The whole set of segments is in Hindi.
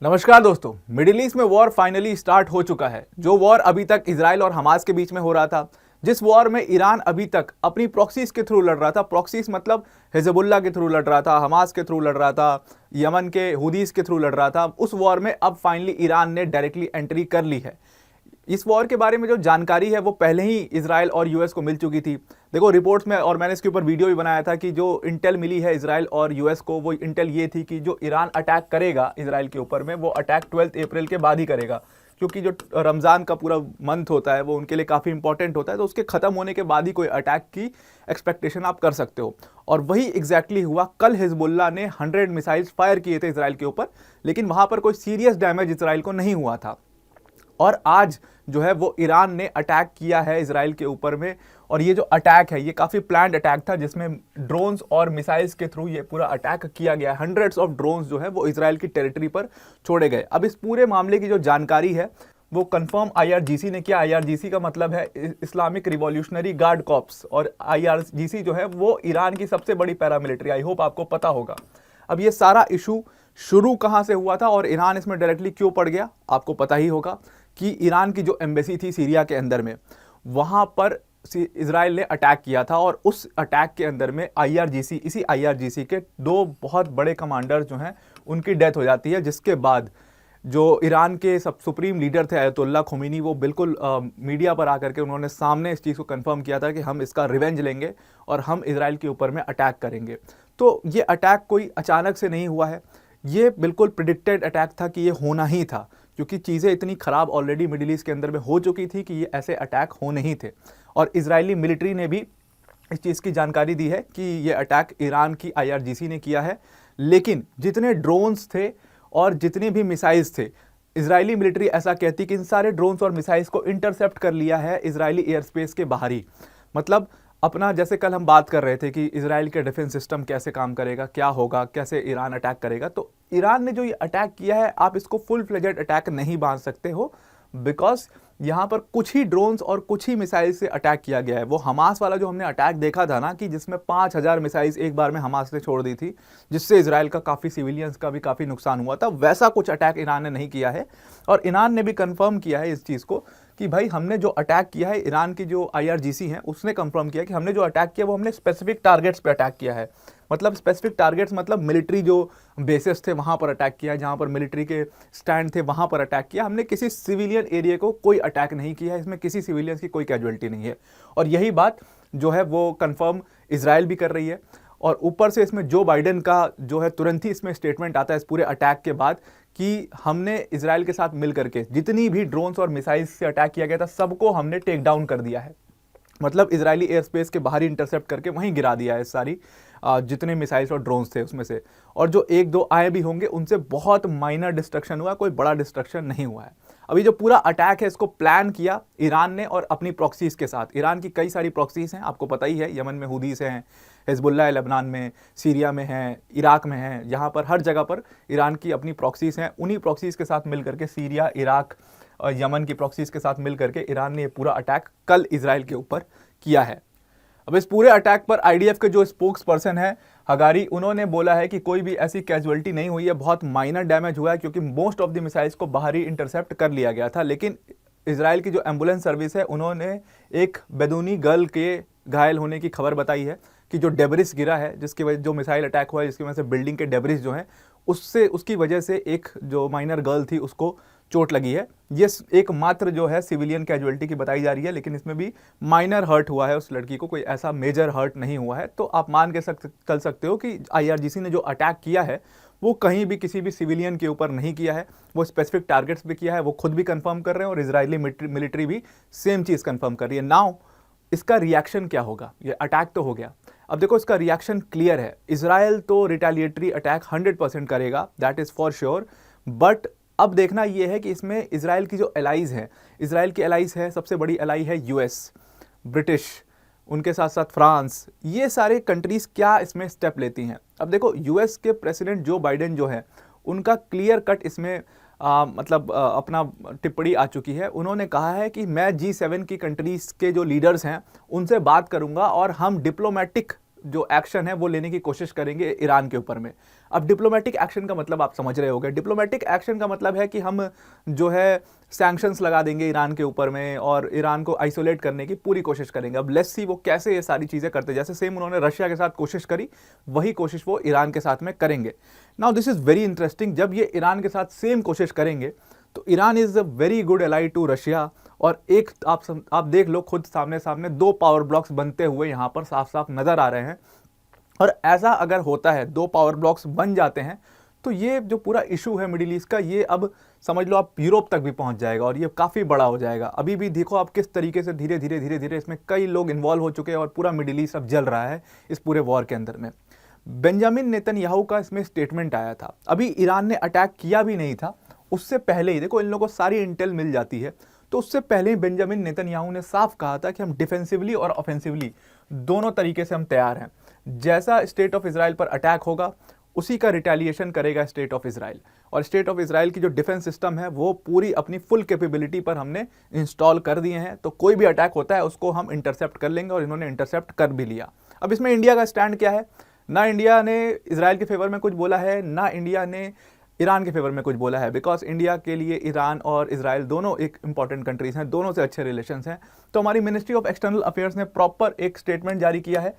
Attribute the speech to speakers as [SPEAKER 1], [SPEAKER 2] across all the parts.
[SPEAKER 1] नमस्कार दोस्तों। मिडिल ईस्ट में वॉर फाइनली स्टार्ट हो चुका है। जो वॉर अभी तक इजराइल और हमास के बीच में हो रहा था, जिस वॉर में ईरान अभी तक अपनी प्रॉक्सीज के थ्रू लड़ रहा था, प्रॉक्सीज मतलब हिजबुल्लाह के थ्रू लड़ रहा था, हमास के थ्रू लड़ रहा था, यमन के हुदीस के थ्रू लड़ रहा था, उस वॉर में अब फाइनली ईरान ने डायरेक्टली एंट्री कर ली है। इस वॉर के बारे में जो जानकारी है वो पहले ही इजराइल और यूएस को मिल चुकी थी। देखो रिपोर्ट्स में, और मैंने इसके ऊपर वीडियो भी बनाया था कि जो इंटेल मिली है इजराइल और यूएस को, वो इंटेल ये थी कि जो ईरान अटैक करेगा इजराइल के ऊपर में, वो अटैक 12 अप्रैल के बाद ही करेगा, क्योंकि जो रमज़ान का पूरा मंथ होता है वो उनके लिए काफ़ी इंपॉर्टेंट होता है, तो उसके ख़त्म होने के बाद ही कोई अटैक की एक्सपेक्टेशन आप कर सकते हो। और वही एग्जैक्टली हुआ। कल हिजबुल्लाह ने 100 मिसाइल्स फायर किए थे इसराइल के ऊपर, लेकिन वहाँ पर कोई सीरियस डैमेज इसराइल को नहीं हुआ था। और आज जो है वो ईरान ने अटैक किया है इसराइल के ऊपर में, और ये जो अटैक है ये काफ़ी प्लान्ड अटैक था, जिसमें ड्रोन्स और मिसाइल्स के थ्रू ये पूरा अटैक किया गया। हंड्रेड्स ऑफ ड्रोन्स जो है वो इसराइल की टेरिटरी पर छोड़े गए। अब इस पूरे मामले की जो जानकारी है वो कंफर्म आईआरजीसी ने किया। आईआरजीसी का मतलब है इस्लामिक रिवॉल्यूशनरी गार्ड कॉर्प्स, और आईआरजीसी जो है वो ईरान की सबसे बड़ी पैरामिलिट्री, आई होप आपको पता होगा। अब ये सारा इशू शुरू कहाँ से हुआ था और ईरान इसमें डायरेक्टली क्यों पड़ गया, आपको पता ही होगा कि ईरान की जो एम्बेसी थी सीरिया के अंदर में, वहाँ पर इजराइल ने अटैक किया था, और उस अटैक के अंदर में इसी आईआरजीसी के 2 बहुत बड़े कमांडर जो हैं उनकी डेथ हो जाती है, जिसके बाद जो ईरान के सब सुप्रीम लीडर थे अयतुल्ला खोमेनी, वो बिल्कुल मीडिया पर आकर के उन्होंने सामने इस चीज़ को कंफर्म किया था कि हम इसका रिवेंज लेंगे और हम इजराइल के ऊपर में अटैक करेंगे। तो ये अटैक कोई अचानक से नहीं हुआ है, ये बिल्कुल प्रिडिक्टेड अटैक था कि ये होना ही था, क्योंकि चीज़ें इतनी ख़राब ऑलरेडी मिडिल ईस्ट के अंदर में हो चुकी थी कि ये ऐसे अटैक होने ही थे। और इजरायली मिलिट्री ने भी इस चीज़ की जानकारी दी है कि ये अटैक ईरान की आईआरजीसी ने किया है, लेकिन जितने ड्रोन्स थे और जितने भी मिसाइल्स थे, इजरायली मिलिट्री ऐसा कहती कि इन सारे ड्रोन्स और मिसाइल्स को इंटरसेप्ट कर लिया है इजरायली एयर स्पेस के बाहर ही। मतलब अपना, जैसे कल हम बात कर रहे थे कि इजराइल के डिफेंस सिस्टम कैसे काम करेगा, क्या होगा, कैसे ईरान अटैक करेगा, तो ईरान ने जो ये अटैक किया है आप इसको फुल फ्लेजेड अटैक नहीं मान सकते हो, बिकॉज यहाँ पर कुछ ही ड्रोन्स और कुछ ही मिसाइल से अटैक किया गया है। वो हमास वाला जो हमने अटैक देखा था ना, कि जिसमें 5000 मिसाइल्स एक बार में हमास ने छोड़ दी थी, जिससे इजराइल का काफ़ी सिविलियंस का भी काफ़ी नुकसान हुआ था, वैसा कुछ अटैक ईरान ने नहीं किया है। और ईरान ने भी कंफर्म किया है इस चीज़ को कि भाई हमने जो अटैक किया है, ईरान की जो आईआरजीसी है उसने कंफर्म किया कि हमने जो अटैक किया वो हमने स्पेसिफिक टारगेट्स पे अटैक किया है। मतलब स्पेसिफिक टारगेट्स मतलब मिलिट्री जो बेसिस थे वहाँ पर अटैक किया, जहाँ पर मिलिट्री के स्टैंड थे वहाँ पर अटैक किया। हमने किसी सिविलियन एरिया को कोई अटैक नहीं किया है, इसमें किसी सिविलियंस की कोई कैजुअलिटी नहीं है। और यही बात जो है वो कंफर्म इजराइल भी कर रही है। और ऊपर से इसमें जो बाइडेन का जो है तुरंत ही इसमें स्टेटमेंट आता है इस पूरे अटैक के बाद कि हमने इजराइल के साथ मिल करके जितनी भी ड्रोन्स और मिसाइल्स से अटैक किया गया था सबको हमने टेक डाउन कर दिया है। मतलब इजरायली एयर स्पेस के बाहर ही इंटरसेप्ट करके वहीं गिरा दिया है सारी जितने मिसाइल्स और ड्रोन्स थे उसमें से। और जो 1-2 आए भी होंगे उनसे बहुत माइनर डिस्ट्रक्शन हुआ, कोई बड़ा डिस्ट्रक्शन नहीं हुआ है। अभी जो पूरा अटैक है इसको प्लान किया ईरान ने और अपनी प्रॉक्सीज के साथ। ईरान की कई सारी प्रॉक्सीज हैं, आपको पता ही है, यमन में हुदीस हैं, हिजबुल्लाह लेबनान में, सीरिया में हैं, इराक में हैं, यहाँ पर हर जगह पर ईरान की अपनी प्रॉक्सीज हैं। उन्हीं प्रॉक्सीज के साथ मिल करके सीरिया, इराक और यमन की प्रॉक्सीज के साथ मिल करके ईरान ने ये पूरा अटैक कल इजराइल के ऊपर किया है। अब इस पूरे अटैक पर आईडीएफ के जो स्पोक्स पर्सन है हगारी, उन्होंने बोला है कि कोई भी ऐसी कैजुअलिटी नहीं हुई है, बहुत माइनर डैमेज हुआ है, क्योंकि मोस्ट ऑफ द मिसाइल्स को बाहर ही इंटरसेप्ट कर लिया गया था। लेकिन इजराइल की जो एम्बुलेंस सर्विस है उन्होंने एक बेदूनी गर्ल के घायल होने की खबर बताई है कि जो डेब्रिस गिरा है, जिसकी वजह जो मिसाइल अटैक हुआ है, जिसकी वजह से बिल्डिंग के डेब्रिस जो हैं उससे, उसकी वजह से एक जो माइनर गर्ल थी उसको चोट लगी है। ये एक मात्र जो है सिविलियन कैजुअलिटी की बताई जा रही है, लेकिन इसमें भी माइनर हर्ट हुआ है उस लड़की को, कोई ऐसा मेजर हर्ट नहीं हुआ है। तो आप मान के चल सकते हो कि आईआरजीसी ने जो अटैक किया है वो कहीं भी किसी भी सिविलियन के ऊपर नहीं किया है, वो स्पेसिफिक टारगेट्स पे किया है। वो खुद भी कंफर्म कर रहे हैं और इजरायली मिलिट्री भी सेम चीज़ कंफर्म कर रही है। नाउ इसका रिएक्शन क्या होगा? ये अटैक तो हो गया, अब देखो इसका रिएक्शन क्लियर है। इजराइल तो रिटेलिएटरी अटैक 100% करेगा, that is for sure. But अब देखना यह है कि इसमें इजराइल की जो एलाइज हैं, इजराइल की एलाइज है, सबसे बड़ी एलाई है यूएस, ब्रिटिश, उनके साथ साथ फ्रांस, ये सारे कंट्रीज़ क्या इसमें स्टेप लेती हैं। अब देखो यूएस के प्रेसिडेंट जो बाइडेन जो है उनका क्लियर कट इसमें अपना टिप्पणी आ चुकी है। उन्होंने कहा है कि मैं G7 की कंट्रीज़ के जो लीडर्स हैं उनसे बात करूंगा और हम डिप्लोमेटिक जो एक्शन है वो लेने की कोशिश करेंगे ईरान के ऊपर में। अब डिप्लोमेटिक एक्शन का मतलब आप समझ रहे होंगे। डिप्लोमेटिक एक्शन का मतलब है कि हम जो है सैंक्शंस लगा देंगे ईरान के ऊपर में और ईरान को आइसोलेट करने की पूरी कोशिश करेंगे। अब लेट्स सी वो कैसे ये सारी चीज़ें करते हैं। जैसे सेम उन्होंने रशिया के साथ कोशिश करी, वही कोशिश वो ईरान के साथ में करेंगे। Now this is very interesting. जब ये ईरान के साथ सेम कोशिश करेंगे तो Iran is a very good ally to Russia. और एक आप देख लो खुद सामने सामने 2 पावर ब्लॉक्स बनते हुए यहाँ पर साफ साफ नज़र आ रहे हैं। और ऐसा अगर होता है, 2 पावर ब्लॉक्स बन जाते हैं, तो ये जो पूरा इशू है मिडिल ईस्ट का, ये अब समझ लो आप यूरोप तक भी पहुंच जाएगा और ये काफ़ी बड़ा हो जाएगा। अभी भी देखो आप किस तरीके से धीरे धीरे धीरे धीरे इसमें कई लोग इन्वॉल्व हो चुके हैं और पूरा मिडिल ईस्ट अब जल रहा है इस पूरे वॉर के अंदर में। बेंजामिन नेतन्याहू का इसमें स्टेटमेंट आया था, अभी ईरान ने अटैक किया भी नहीं था, उससे पहले ही देखो इन लोगों को सारी इंटेल मिल जाती है, तो उससे पहले ही बेंजामिन नेतन्याहू ने साफ कहा था कि हम डिफेंसिवली और ऑफेंसिवली दोनों तरीके से हम तैयार हैं। जैसा स्टेट ऑफ इजराइल पर अटैक होगा उसी का रिटेलिएशन करेगा स्टेट ऑफ इजराइल। और स्टेट ऑफ इजराइल की जो डिफेंस सिस्टम है वो पूरी अपनी फुल कैपेबिलिटी पर हमने इंस्टॉल कर दिए हैं, तो कोई भी अटैक होता है उसको हम इंटरसेप्ट कर लेंगे और इन्होंने इंटरसेप्ट कर भी लिया। अब इसमें इंडिया का स्टैंड क्या है? ना इंडिया ने इजराइल के फेवर में कुछ बोला है, ना इंडिया ने ईरान के फेवर में कुछ बोला है, बिकॉज इंडिया के लिए ईरान और इजराइल दोनों एक इंपॉर्टेंट कंट्रीज हैं, दोनों से अच्छे रिलेशंस हैं। तो हमारी मिनिस्ट्री ऑफ एक्सटर्नल अफेयर्स ने प्रॉपर एक स्टेटमेंट जारी किया है।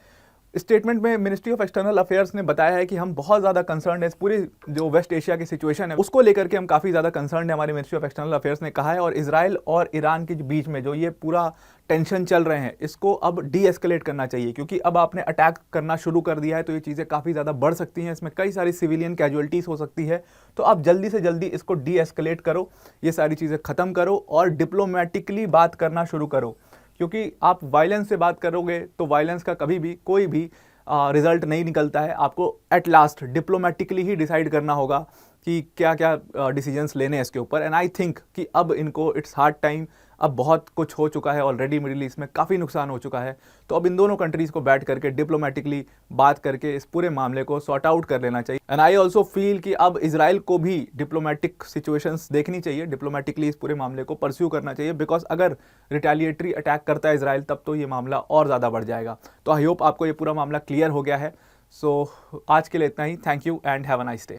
[SPEAKER 1] स्टेटमेंट में मिनिस्ट्री ऑफ एक्सटर्नल अफेयर्स ने बताया है कि हम बहुत ज़्यादा कंसर्न है इस पूरी जो वेस्ट एशिया की सिचुएशन है उसको लेकर के हम काफ़ी ज़्यादा कंसर्न है, हमारी मिनिस्ट्री ऑफ एक्सटर्नल अफेयर्स ने कहा है। और इजराइल और ईरान के बीच में जो ये पूरा टेंशन चल रहे हैं इसको अब डी एस्केलेट करना चाहिए, क्योंकि अब आपने अटैक करना शुरू कर दिया है तो ये चीज़ें काफ़ी ज़्यादा बढ़ सकती हैं, इसमें कई सारी सिविलियन कैजुअलिटीज़ हो सकती है। तो आप जल्दी से जल्दी इसको डी एस्केलेट करो, ये सारी चीज़ें ख़त्म करो और डिप्लोमेटिकली बात करना शुरू करो, क्योंकि आप वायलेंस से बात करोगे तो वायलेंस का कभी भी कोई भी रिजल्ट नहीं निकलता है। आपको at last diplomatically he decide करना होगा कि क्या क्या डिसीजंस लेने हैं इसके ऊपर। एंड आई थिंक कि अब इनको इट्स हार्ड टाइम, अब बहुत कुछ हो चुका है ऑलरेडी, मिडिल ईस्ट में काफ़ी नुकसान हो चुका है, तो अब इन दोनों कंट्रीज़ को बैठ करके डिप्लोमेटिकली बात करके इस पूरे मामले को सॉर्ट आउट कर लेना चाहिए। एंड आई ऑल्सो फील कि अब इजराइल को भी डिप्लोमेटिक सिचुएशंस देखनी चाहिए, डिप्लोमेटिकली इस पूरे मामले को परस्यू करना चाहिए, बिकॉज अगर रिटेलिएटरी अटैक करता है इजराइल तब तो ये मामला और ज़्यादा बढ़ जाएगा। तो आई होप आपको ये पूरा मामला क्लियर हो गया है। सो आज के लिए इतना ही। Thank you and have a nice day.